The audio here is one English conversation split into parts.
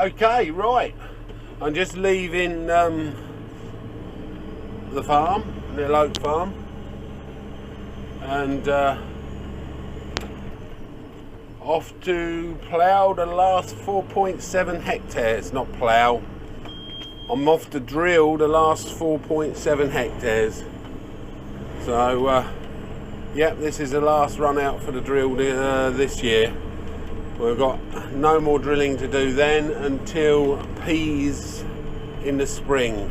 Okay, right. I'm just leaving the farm, Little Oak Farm, and off to plough the last 4.7 hectares. Not plough. I'm off to drill the last 4.7 hectares. So, yep, this is the last run out for the drill this year. We've got no more drilling to do then until peas in the spring.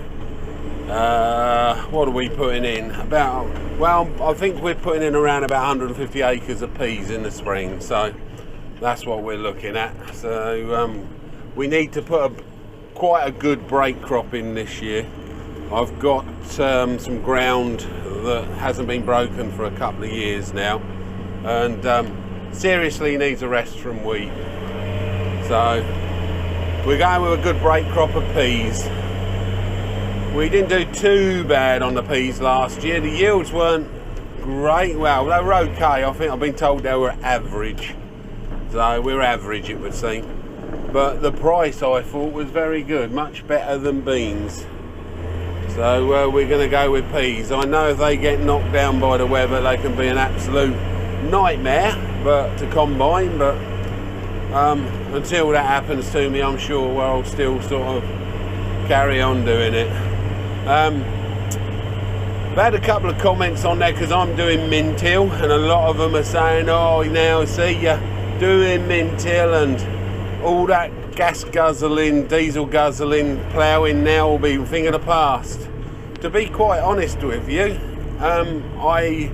What are we putting in? I think we're putting in around about 150 acres of peas in the spring. So that's what we're looking at. So we need to put quite a good break crop in this year. I've got some ground that hasn't been broken for a couple of years now, and seriously needs a rest from wheat. So we're going with a good break crop of peas. We didn't do too bad on the peas last year. The yields weren't great. Well, they were okay. I think I've been told they were average. So we're average, it would seem. But the price, I thought, was very good, much better than beans. So we're going to go with peas. I know if they get knocked down by the weather, they can be an absolute nightmare to combine, but until that happens to me, I'm sure I'll still sort of carry on doing it. I've had a couple of comments on there because I'm doing min-till, and a lot of them are saying, oh, now see you're doing min-till and all that gas guzzling, diesel guzzling ploughing now will be a thing of the past. To be quite honest with you, I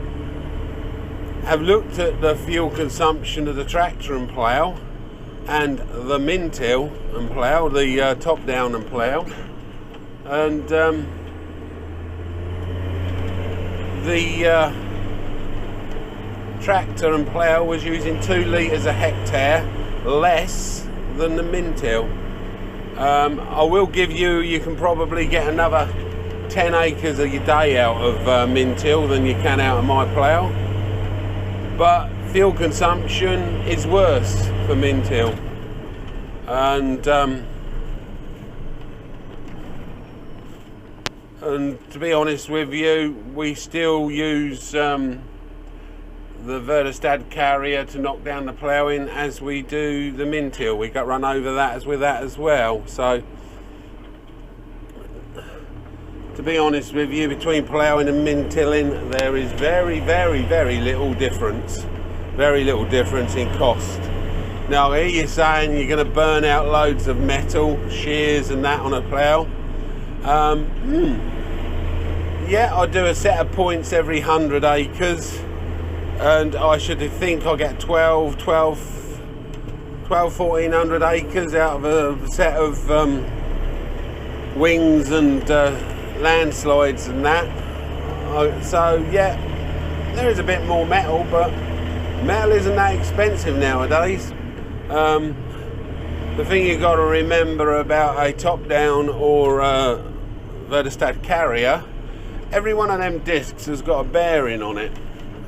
have looked at the fuel consumption of the tractor and plough and the min-till and plough, the top down and plough, and the tractor and plough was using 2 litres a hectare less than the min-till. I will give you can probably get another 10 acres a day out of min-till than you can out of my plough, but fuel consumption is worse for min-till, and to be honest with you, we still use the Vertistad carrier to knock down the ploughing as we do the min-till. We got run over that with that as well. So to be honest with you, between ploughing and min-tilling, there is very little difference. Very little difference in cost. Now I hear you saying you're going to burn out loads of metal, shears and that on a plough. Yeah, I do a set of points every 100 acres. And I should think I'll get 1,400 acres out of a set of wings and landslides and that. So yeah, there is a bit more metal, but metal isn't that expensive nowadays. The thing you've got to remember about a top down or Vertistad carrier, every one of them discs has got a bearing on it.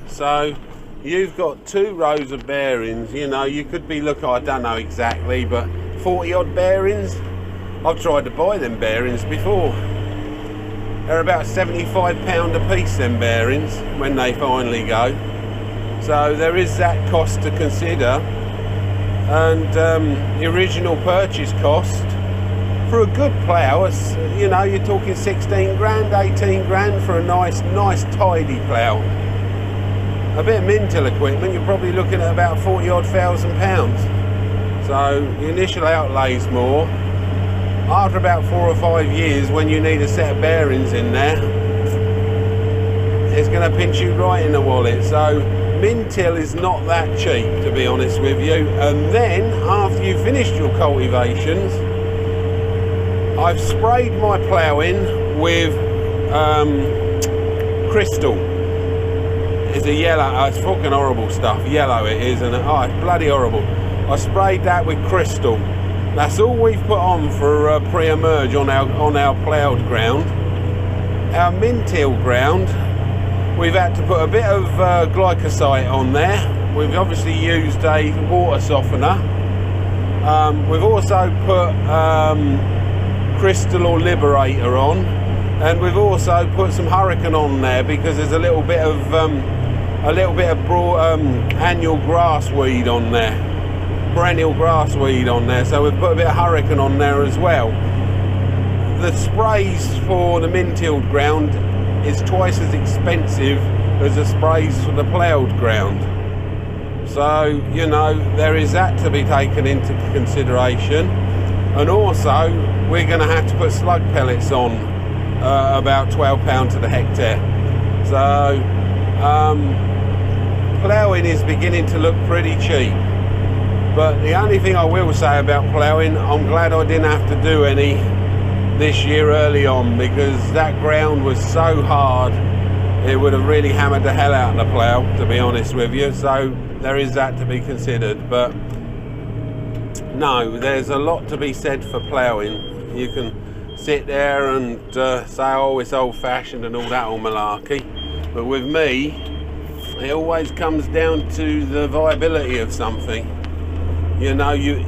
So you've got 2 rows of bearings. You know, you could be looking, I don't know exactly, but 40 odd bearings. I've tried to buy them bearings before. They're about £75 a piece, them bearings, when they finally go. So there is that cost to consider. And the original purchase cost for a good plough, you know, you're talking 16 grand, 18 grand for a nice tidy plough. A bit of min-till equipment, you're probably looking at about 40 odd thousand pounds. So the initial outlay's more. After about 4 or 5 years, when you need a set of bearings in there, it's going to pinch you right in the wallet. So min-till is not that cheap, to be honest with you. And then after you've finished your cultivations, I've sprayed my ploughing with Crystal. It's a yellow, it's fucking horrible stuff, yellow it is, and oh, it's bloody horrible. I sprayed that with Crystal. That's all we've put on for pre-emerge on our ploughed ground. Our min-till ground, we've had to put a bit of glyphosate on there. We've obviously used a water softener, We've also put Crystal or Liberator on, and we've also put some Hurricane on there because there's a little bit of annual grassweed on there, perennial grassweed on there. So we've put a bit of Hurricane on there as well. The sprays for the min-tilled ground is twice as expensive as the sprays for the ploughed ground. So, you know, there is that to be taken into consideration. And also, we're going to have to put slug pellets on, about £12 to the hectare. So, ploughing is beginning to look pretty cheap. But the only thing I will say about ploughing, I'm glad I didn't have to do any this year early on, because that ground was so hard it would have really hammered the hell out of the plough, to be honest with you. So there is that to be considered. But no, there's a lot to be said for ploughing. You can sit there and say, oh, it's old-fashioned and all that old malarkey, but with me it always comes down to the viability of something. You know, you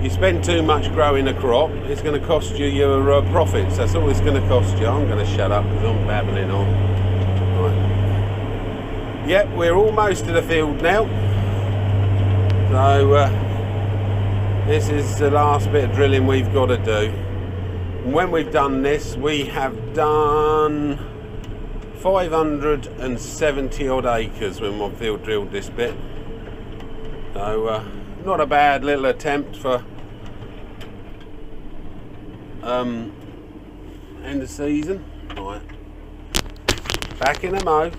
spend too much growing a crop, it's going to cost you your profits. That's all it's going to cost you. I'm going to shut up because I'm babbling on. Right. Yep, we're almost to the field now. So this is the last bit of drilling we've got to do. And when we've done this, we have done 570 odd acres when we've field drilled this bit. So not a bad little attempt for end of season. Right, back in the mow.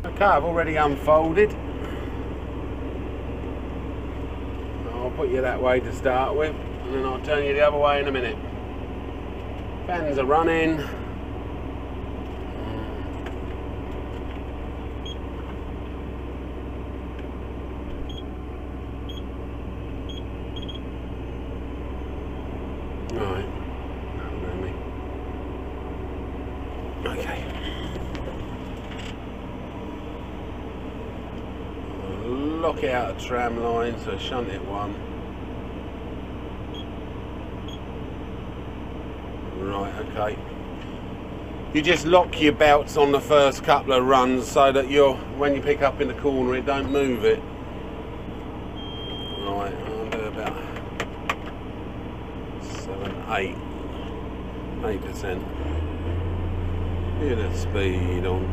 Okay, I've already unfolded. I'll put you that way to start with, and then I'll turn you the other way in a minute. Fans are running. Right. Okay. Lock it out of tram line, so shunt it one. Right, okay. You just lock your belts on the first couple of runs so that when you pick up in the corner, it don't move it. Right, I'll do about 8%. Bit of speed on.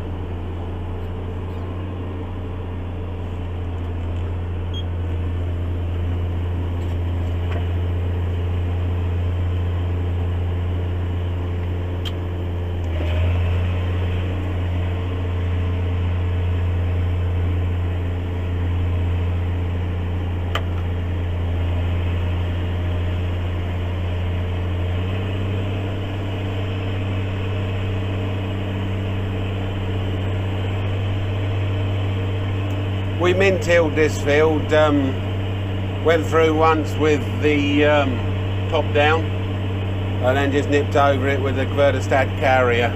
We min-tilled this field, went through once with the top down and then just nipped over it with a Quertestad carrier.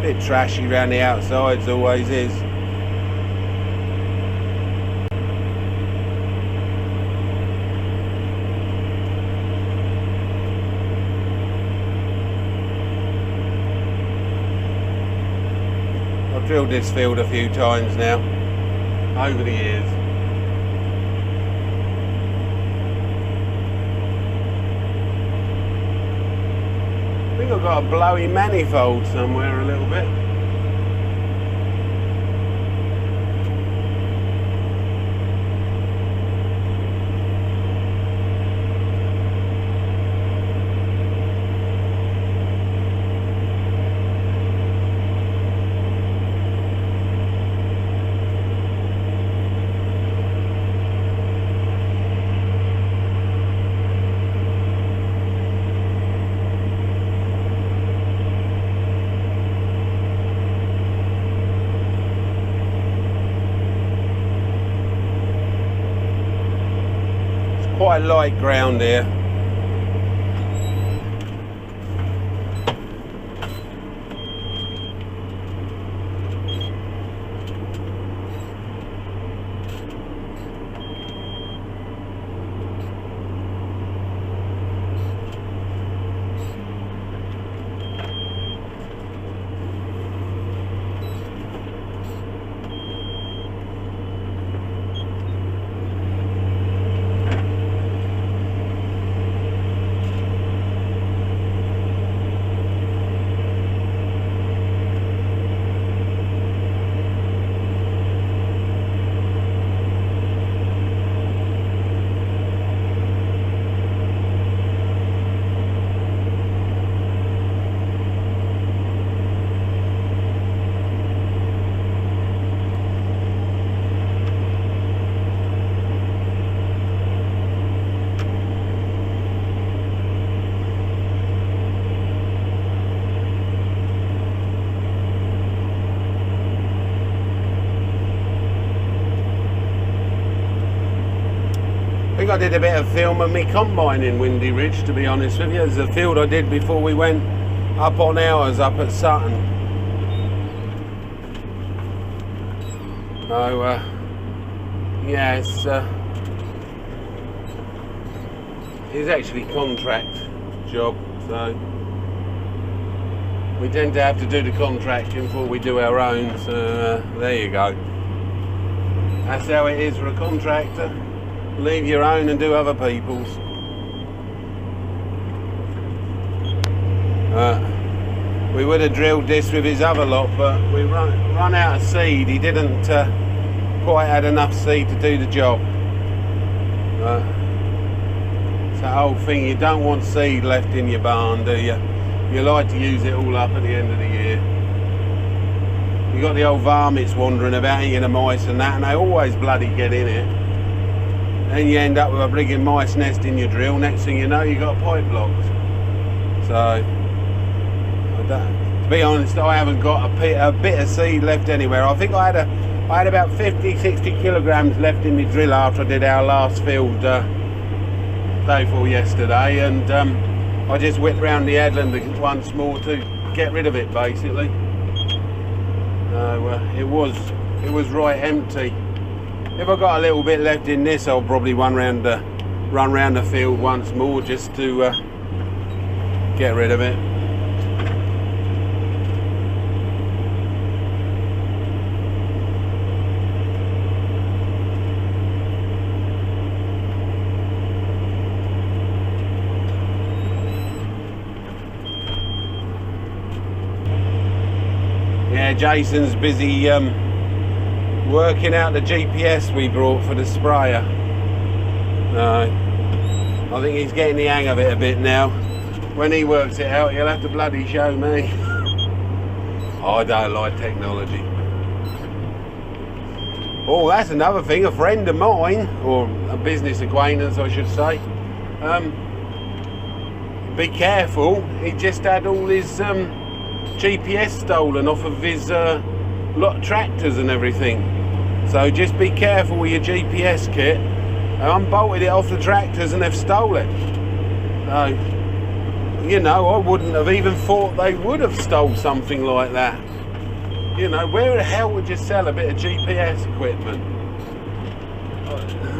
Bit trashy around the outsides, always is. I've drilled this field a few times now, over the years. I think I've got a blowy manifold somewhere a little bit. Quite light ground here. I think I did a bit of film of me combine in Windy Ridge, to be honest with you. There's a field I did before we went up on ours up at Sutton. So yeah, it's actually contract job, so we tend to have to do the contracting before we do our own. So there you go. That's how it is for a contractor. Leave your own and do other people's. We would have drilled this with his other lot, but we run out of seed. He didn't quite had enough seed to do the job. It's that whole thing, you don't want seed left in your barn, do you? You like to use it all up at the end of the year. You got the old varmints wandering about, eating the mice and that, and they always bloody get in it. Then you end up with a frigging mice nest in your drill. Next thing you know, you got pipe blocked. So, to be honest, I haven't got a bit of seed left anywhere. I think I had about 50-60 kilograms left in my drill after I did our last field day before yesterday, and I just whipped round the headland once more to get rid of it, basically. So it was right empty. If I got a little bit left in this, I'll probably run round the field once more just to get rid of it. Yeah, Jason's busy working out the GPS we brought for the sprayer. I think he's getting the hang of it a bit now. When he works it out, he'll have to bloody show me. I don't like technology. Oh, that's another thing. A friend of mine, or a business acquaintance I should say, be careful, he just had all his GPS stolen off of his lot of tractors and everything. So just be careful with your GPS kit. I unbolted it off the tractors and they've stolen it. So, you know, I wouldn't have even thought they would have stole something like that. You know, where the hell would you sell a bit of GPS equipment?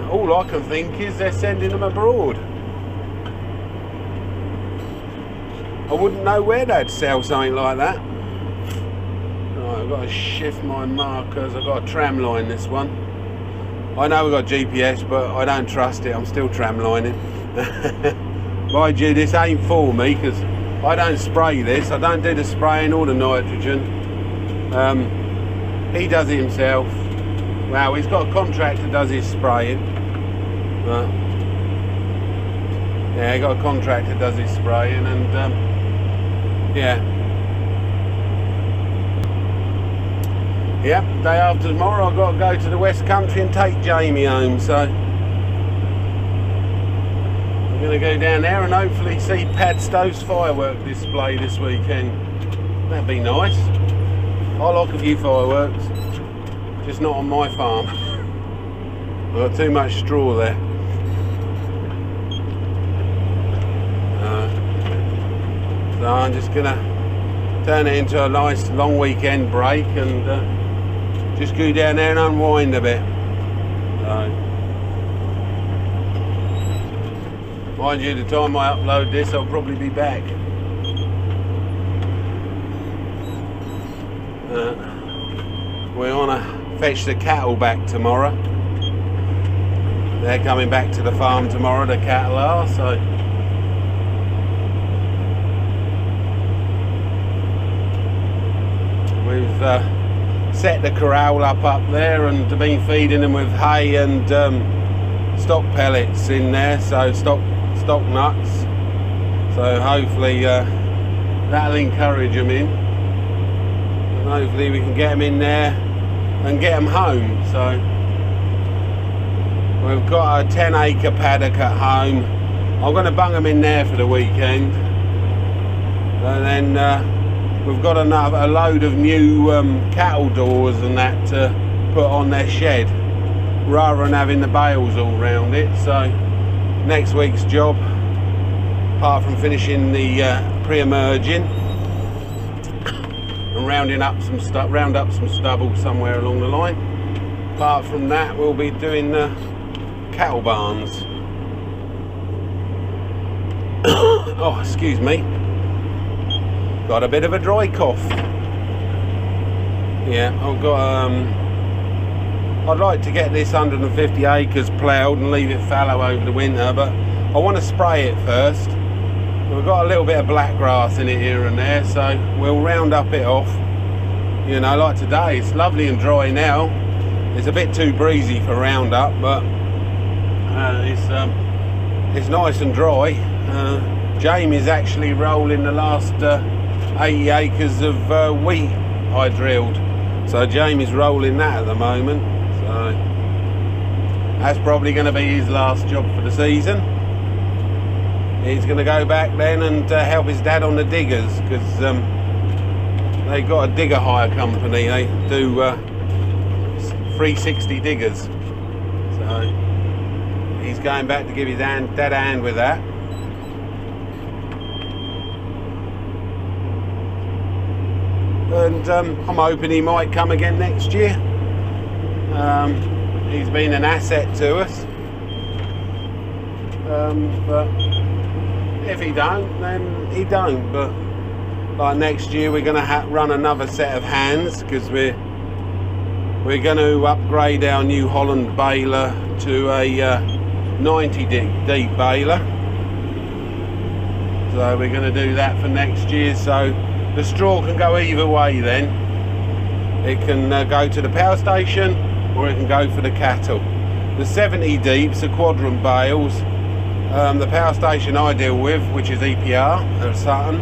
All I can think is they're sending them abroad. I wouldn't know where they'd sell something like that. Right, I've got to shift my markers. I've got a tram line this one. I know we've got GPS, but I don't trust it. I'm still tram lining. Mind you, this ain't for me, because I don't spray this. I don't do the spraying or the nitrogen. He does it himself. Well, he's got a contractor that does his spraying. Yeah, he got a contractor that does his spraying, and yeah. Yep, day after tomorrow I've got to go to the West Country and take Jamie home, so I'm going to go down there and hopefully see Padstow's firework display this weekend. That'd be nice. I like a few fireworks, just not on my farm. I've got too much straw there. So I'm just going to turn it into a nice long weekend break and just go down there and unwind a bit. So, mind you, the time I upload this, I'll probably be back. We want to fetch the cattle back tomorrow. They're coming back to the farm tomorrow, the cattle are, so we've set the corral up there and been feeding them with hay and stock pellets in there, so stock nuts. So hopefully that'll encourage them in, and hopefully we can get them in there and get them home. So we've got a 10-acre paddock at home. I'm going to bung them in there for the weekend, and then we've got a load of new cattle doors and that to put on their shed, rather than having the bales all round it. So next week's job, apart from finishing the pre-emerging and round up some stubble somewhere along the line, apart from that we'll be doing the cattle barns. Oh, excuse me. Got a bit of a dry cough. Yeah, I've got I'd like to get this 150 acres ploughed and leave it fallow over the winter, but I want to spray it first. We've got a little bit of black grass in it here and there, so we'll round up it off. You know, like today, it's lovely and dry now. It's a bit too breezy for roundup, but it's nice and dry. Jamie's actually rolling the last 80 acres of wheat I drilled, so Jamie's rolling that at the moment, so that's probably going to be his last job for the season. He's going to go back then and help his dad on the diggers, because they got a digger hire company. They do 360 diggers, so he's going back to give his dad a hand with that. And I'm hoping he might come again next year. He's been an asset to us, but if he don't, then he don't. But like next year we're going to run another set of hands, because we're going to upgrade our New Holland baler to a 90 deep baler, so we're going to do that for next year. So the straw can go either way then. It can go to the power station, or it can go for the cattle. The 70 deeps are quadrant bales. The power station I deal with, which is EPR at Sutton,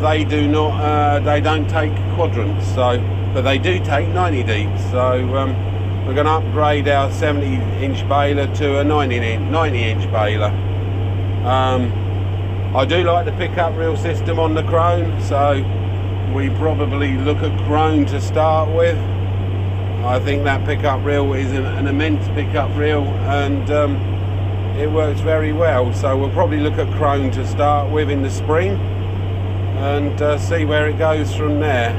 they don't take quadrants, so, but they do take 90 deeps. So we're going to upgrade our 70-inch baler to a 90-inch baler. I do like the pickup reel system on the Crone, so we probably look at Crone to start with. I think that pickup reel is an immense pickup reel, and it works very well. So we'll probably look at Crone to start with in the spring, and see where it goes from there.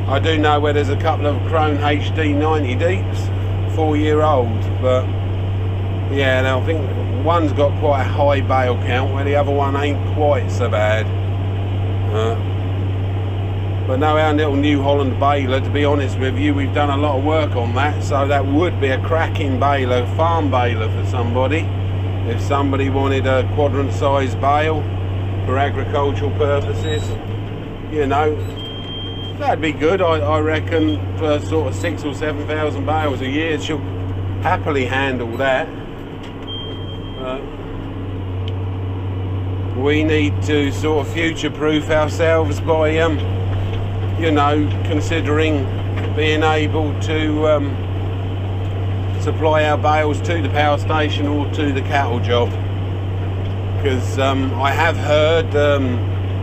I do know where there's a couple of Crone HD 90 deeps, 4-year-old, but yeah, now I think one's got quite a high bale count, where the other one ain't quite so bad. But no, our little New Holland baler, to be honest with you, we've done a lot of work on that, so that would be a cracking baler, farm baler for somebody. If somebody wanted a quadrant size bale, for agricultural purposes. You know, that'd be good. I reckon for sort of 6,000 or 7,000 bales a year, she'll happily handle that. We need to sort of future-proof ourselves by, you know, considering being able to supply our bales to the power station or to the cattle job. Because I have heard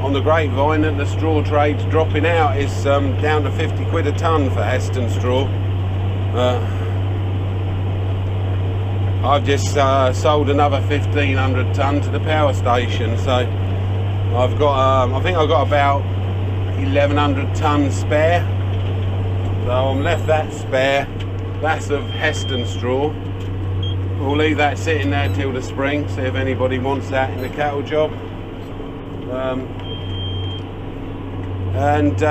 on the grapevine that the straw trade's dropping out. It's down to 50 quid a tonne for Heston straw. I've just sold another 1,500 tonne to the power station, so I've got I think I've got about 1,100 tonne spare, so I'm left that spare. That's of Heston straw. We'll leave that sitting there till the spring, see if anybody wants that in the cattle job, and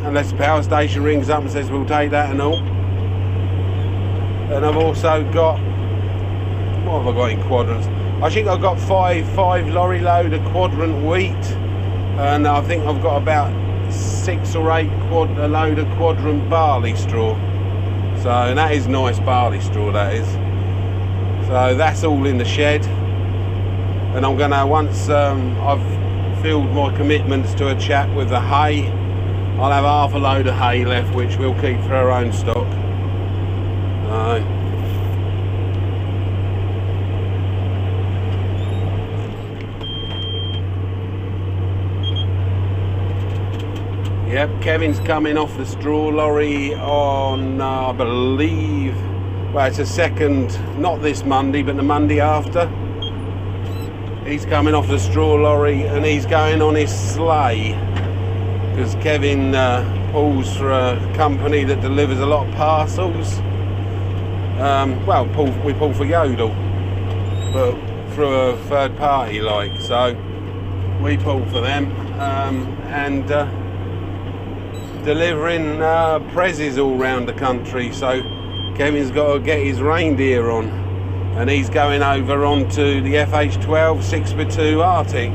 unless the power station rings up and says we'll take that and all. And I've also got, what have I got in quadrants? I think I've got five lorry load of quadrant wheat, and I think I've got about 6 or 8 a load of quadrant barley straw. So, and that is nice barley straw, that is. So that's all in the shed, and I'm gonna, once I've filled my commitments to a chap with the hay, I'll have half a load of hay left, which we'll keep for our own stock. Yep, Kevin's coming off the straw lorry on, I believe, well, it's a second, not this Monday, but the Monday after. He's coming off the straw lorry and he's going on his sleigh, because Kevin pulls for a company that delivers a lot of parcels. Well, we pull for Yodel, but through a third party, like, so we pull for them, and delivering prezzies all around the country. So Kevin's got to get his reindeer on, and he's going over onto the FH12 6x2 Arctic,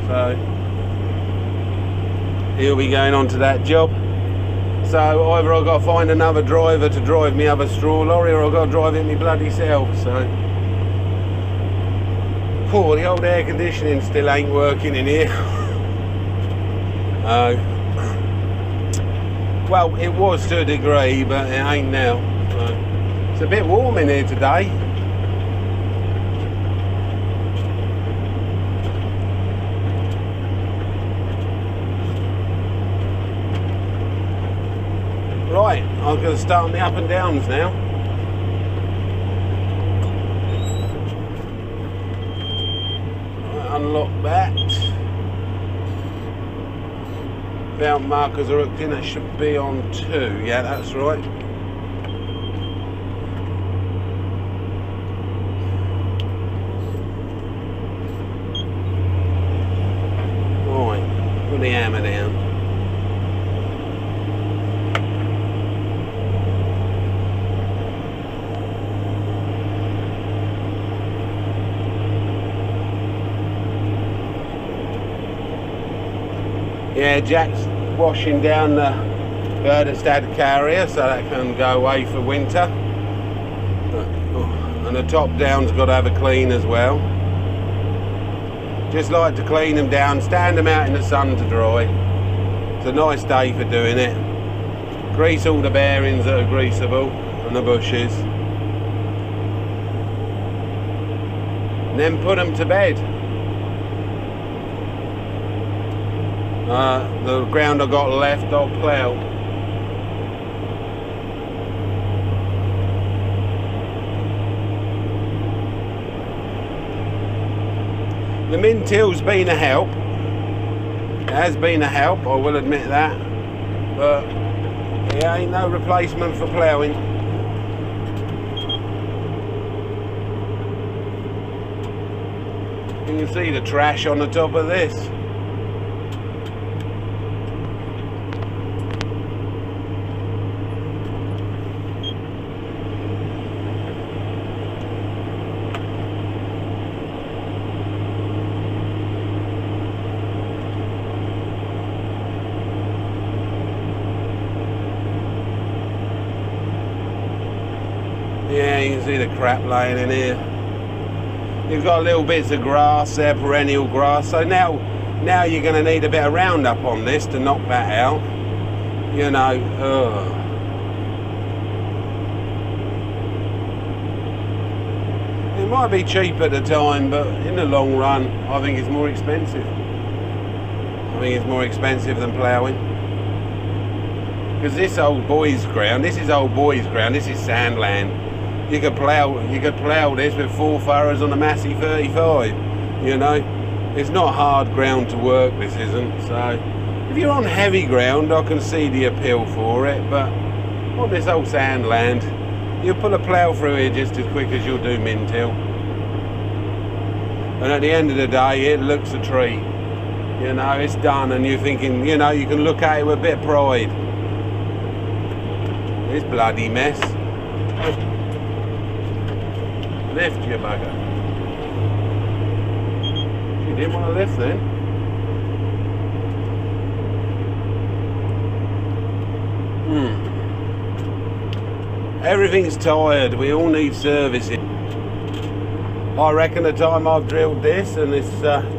so he'll be going on to that job. So either I've got to find another driver to drive me other straw lorry, or I've got to drive it me bloody self. So poor, the old air conditioning still ain't working in here. Well, it was to a degree, but it ain't now. So it's a bit warm in here today. Right, I'm going to start on the up and downs now. Right, unlock that. Belt markers are hooked in, it should be on 2, yeah, that's right. Right, put the hammer down. Yeah, Jack's washing down the Burdestad carrier so that can go away for winter. And the top down's got to have a clean as well. Just like to clean them down, stand them out in the sun to dry. It's a nice day for doing it. Grease all the bearings that are greasable and the bushes. And then put them to bed. The ground I got left, I'll plough. The min-till's been a help. It has been a help, I will admit that. But it ain't no replacement for ploughing. You can see the trash on the top of this. can see the crap laying in here. You've got little bits of grass there, perennial grass. So now you're going to need a bit of Roundup on this to knock that out. You know, it might be cheap at the time, but in the long run, I think it's more expensive. I think it's more expensive than ploughing. Because this old boys' ground, this is sand land. You could plough this with 4 furrows on a Massey 35. You know, it's not hard ground to work. This isn't. So, if you're on heavy ground, I can see the appeal for it. But on this old sand land, you'll put a plough through here just as quick as you'll do min-till. And at the end of the day, it looks a treat. You know, it's done, and you're thinking, you know, you can look at it with a bit of pride. This bloody mess. Lift, you bugger. You didn't want to lift then. Everything's tired. We all need servicing. I reckon the time I've drilled this and this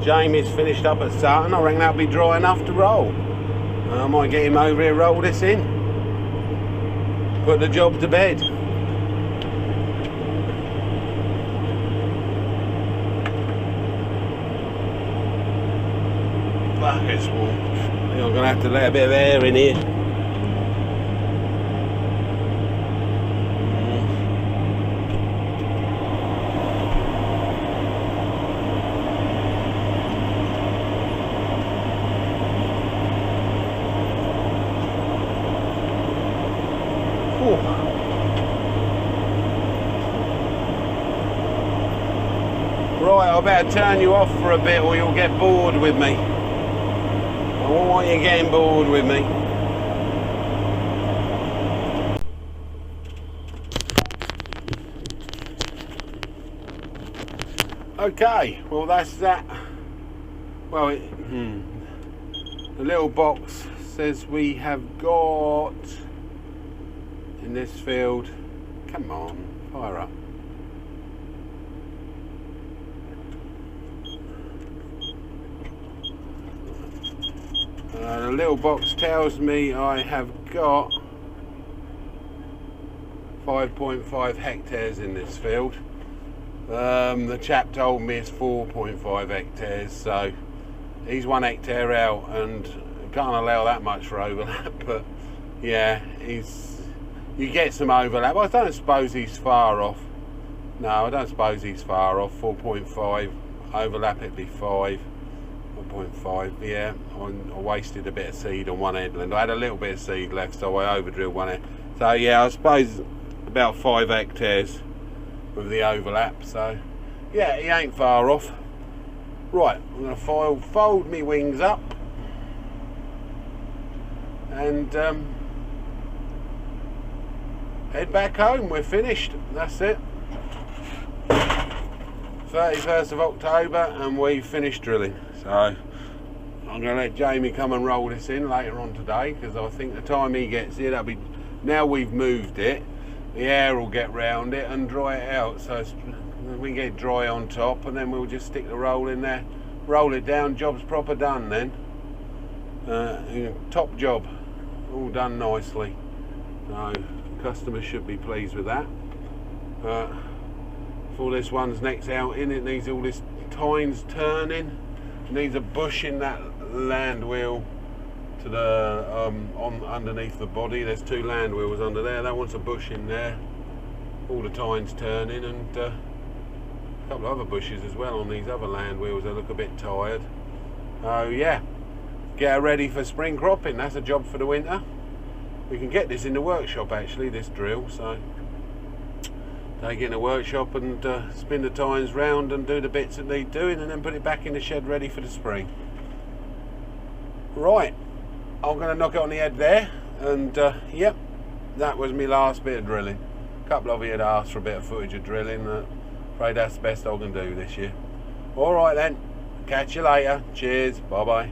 Jamie's finished up at Sutton, I reckon that'll be dry enough to roll. I might get him over here, roll this in. Put the job to bed. Fuck, it's warm. I think I'm going to have to let a bit of air in here. Right, I better turn you off for a bit or you'll get bored with me. I won't want you getting bored with me. Okay, well that's that. Well, the little box says we have got in this field, come on, fire up. The little box tells me I have got 5.5 hectares in this field. The chap told me it's 4.5 hectares, so he's 1 hectare out and can't allow that much for overlap, but yeah, you get some overlap. I don't suppose he's far off. No, I don't suppose he's far off. 4.5 overlap, it'd be 5. 1.5, yeah. I wasted a bit of seed on one headland. I had a little bit of seed left, so I over-drilled one head. So yeah, I suppose about 5 hectares with the overlap. So yeah, he ain't far off. Right, I'm going to fold my wings up and head back home. We're finished. That's it. 31st of October and we've finished drilling. So I'm going to let Jamie come and roll this in later on today, because I think the time he gets here, that'll be, now we've moved it, the air will get round it and dry it out, so we can get dry on top, and then we'll just stick the roll in there, roll it down, job's proper done then. Top job, all done nicely. So customers should be pleased with that. For this one's next outing, it needs all this tines turning. Needs a bush in that land wheel to the on underneath the body. There's 2 land wheels under there. That wants a bush in there. All the tines turning, and a couple of other bushes as well on these other land wheels. They look a bit tired. Oh yeah, get her ready for spring cropping. That's a job for the winter. We can get this in the workshop actually, this drill. So take it in the workshop and spin the tines round and do the bits that need doing, and then put it back in the shed ready for the spring. Right, I'm going to knock it on the head there, and yep, that was my last bit of drilling. A couple of you had asked for a bit of footage of drilling. Afraid that's the best I can do this year. Alright then, catch you later. Cheers, bye bye.